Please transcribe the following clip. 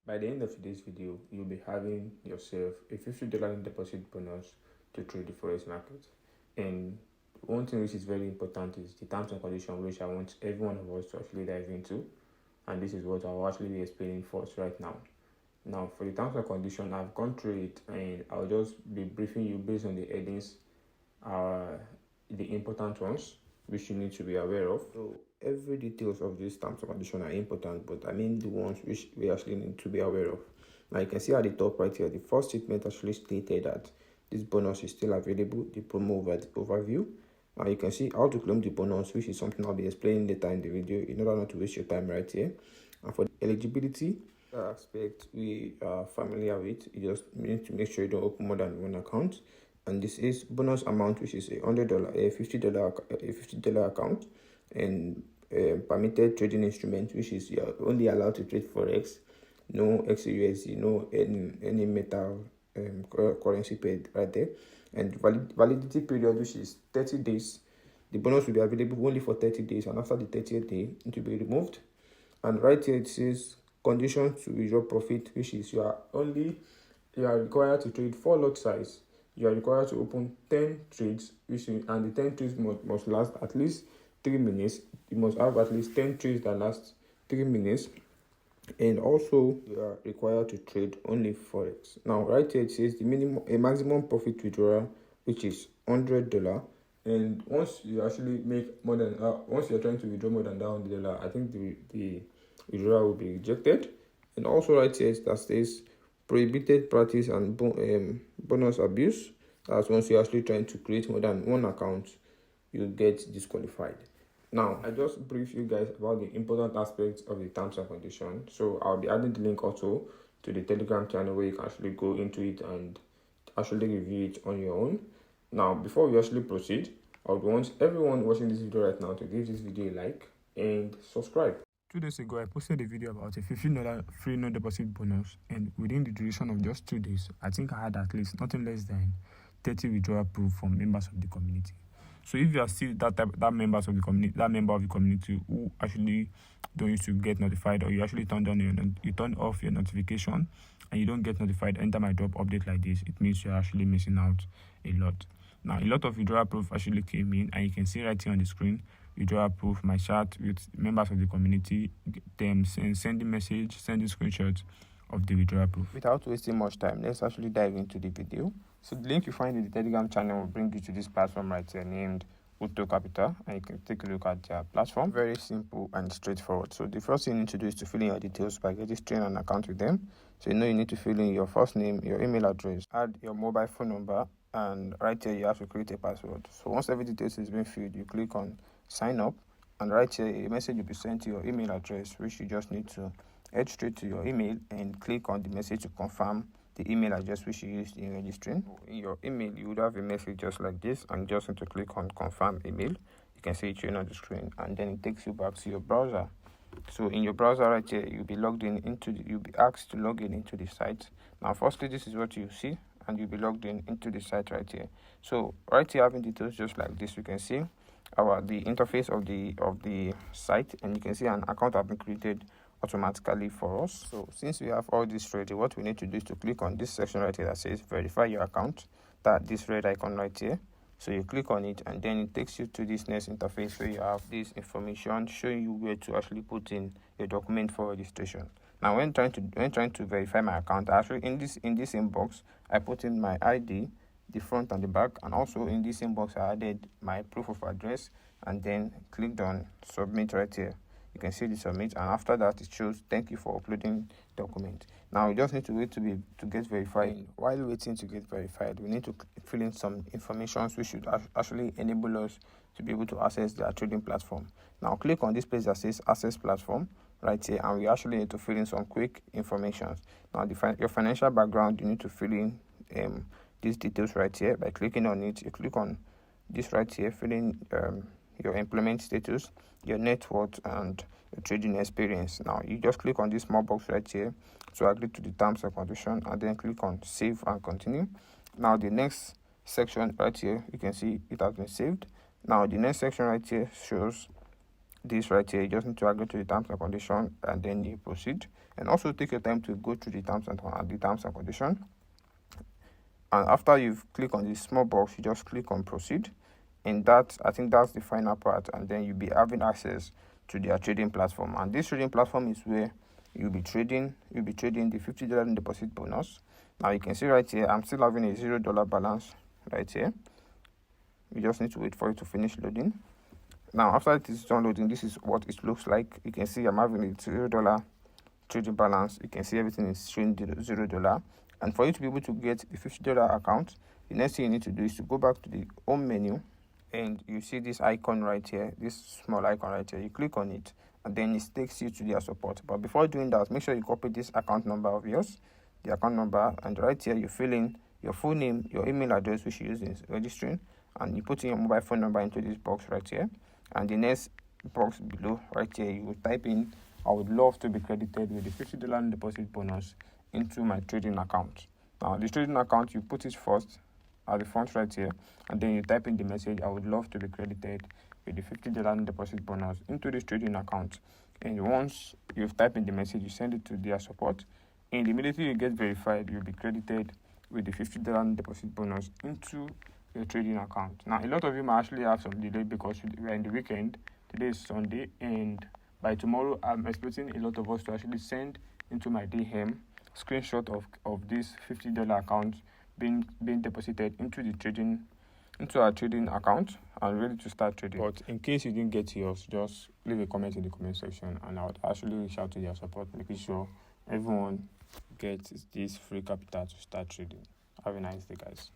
By the end of today's video, you'll be having yourself a $50 deposit bonus to trade the Forex market. And one thing which is very important is the terms and conditions, which I want every one of us to actually dive into. And this is what I'll actually be explaining for us right now. Now, for the terms and conditions, I've gone through it and I'll just be briefing you based on the headings, the important ones which you need to be aware of. So every details of these terms and conditions are important, but I mean the ones which we actually need to be aware of. Now you can see at the top right here, the first statement actually stated that this bonus is still available, the promo overview. Now you can see how to claim the bonus, which is something I'll be explaining later in the video in order not to waste your time right here. And for the eligibility aspect, we are familiar with. You just need to make sure you don't open more than one account. And this is bonus amount, which is $100, a $50 account, and permitted trading instrument, which is you're only allowed to trade Forex, no XAUSD, no any metal currency paid right there, and validity period, which is 30 days. The bonus will be available only for 30 days, and after the 30th day, it will be removed. And right here it says conditions to withdraw profit, which is you are required to trade 4 lot size. You are required to open 10 trades, and the 10 trades must last at least 3 minutes. You must have at least 10 trades that last 3 minutes. And also, you are required to trade only Forex. Now, right here it says a maximum profit withdrawal, which is $100. And once you actually make more than once you're trying to withdraw more than that $100, I think the withdrawal will be rejected. And also, right here that says prohibited practice and bonus abuse. That's once you're actually trying to create more than one account, you get disqualified. Now, I just briefed you guys about the important aspects of the terms and conditions. So I'll be adding the link also to the Telegram channel where you can actually go into it and actually review it on your own. Now, before we actually proceed, I would want everyone watching this video right now to give this video a like and subscribe. 2 days ago, I posted a video about a $15 free no deposit bonus, and within the duration of just 2 days, I think I had at least nothing less than 30 withdrawal proof from members of the community. So if you are still that member of the community who actually don't used to get notified, or you actually turn off your notification and you don't get notified anytime I drop update like this, it means you're actually missing out a lot. Now, a lot of withdrawal proof actually came in, and you can see right here on the screen withdrawal proof, my chat with members of the community, them sending message, sending screenshots of the withdrawal proof. Without wasting much time, let's actually dive into the video. So the link you find in the Telegram channel will bring you to this platform right here named UTO Capital, and you can take a look at their platform. Very simple and straightforward. So the first thing you need to do is to fill in your details by registering an account with them. So you need to fill in your first name, your email address, add your mobile phone number, and right here you have to create a password. So once every details is being filled, you click on sign up, and right here a message will be sent to your email address, which you just need to head straight to your email and click on the message to confirm the email address which you used in registering. In your email, you would have a message just like this, and just need to click on confirm email. You can see it here on the screen, and then it takes you back to your browser. So in your browser right here, you'll be asked to log in into the site. Now, firstly, this is what you see, and you'll be logged in into the site right here. So right here, having details just like this, you can see the interface of the site, and you can see an account has been created automatically for us. So since we have all this ready, what we need to do is to click on this section right here that says verify your account, this red icon right here. So you click on it, and then it takes you to this next interface where you have this information showing you where to actually put in your document for registration. Now, when trying to verify my account, actually in this inbox, I put in my ID, the front and the back, and also in this inbox I added my proof of address, and then clicked on submit right here. You can see the submit, and after that it shows thank you for uploading document. Now we just need to wait to get verified. While waiting to get verified, we need to fill in some information which should actually enable us to be able to access their trading platform. Now click on this place that says access platform right here, and we actually need to fill in some quick information. Now your financial background, you need to fill in these details right here by clicking on it. You click on this right here, fill in your employment status, your net worth, and your trading experience. Now you just click on this small box right here to agree to the terms and conditions, and then click on save and continue. Now the next section right here, you can see it has been saved. Now the next section right here shows this right here, you just need to agree to the terms and condition, and then you proceed. And also take your time to go through the terms and condition. And after you've clicked on this small box, you just click on proceed. And that, I think that's the final part, and then you'll be having access to their trading platform. And this trading platform is where you'll be trading the $50 in deposit bonus. Now you can see right here, I'm still having a $0 balance right here. You just need to wait for it to finish loading. Now after it is done loading, this is what it looks like. You can see I'm having a $0 trading balance. You can see everything is showing $0. And for you to be able to get the $50 account, the next thing you need to do is to go back to the home menu, and you see this icon right here, this small icon right here. You click on it, and then it takes you to their support. But before doing that, make sure you copy this account number of yours, the account number, and right here you fill in your full name, your email address which you use in registering, and you put in your mobile phone number into this box right here. And the next box below right here, you will type in, I would love to be credited with the $50 deposit bonus into my trading account. Now the trading account, you put it first at the front right here, and then you type in the message, I would love to be credited with the $50 deposit bonus into this trading account. And once you've typed in the message, you send it to their support, and immediately you get verified, you'll be credited with the $50 deposit bonus into your trading account. Now a lot of you might actually have some delay because we're in the weekend. Today is Sunday, and by tomorrow I'm expecting a lot of us to actually send into my DM screenshot of this $50 account being deposited into our trading account and ready to start trading. But in case you didn't get yours, just leave a comment in the comment section, and I would actually reach out to their support, making sure everyone gets this free capital to start trading. Have a nice day, guys.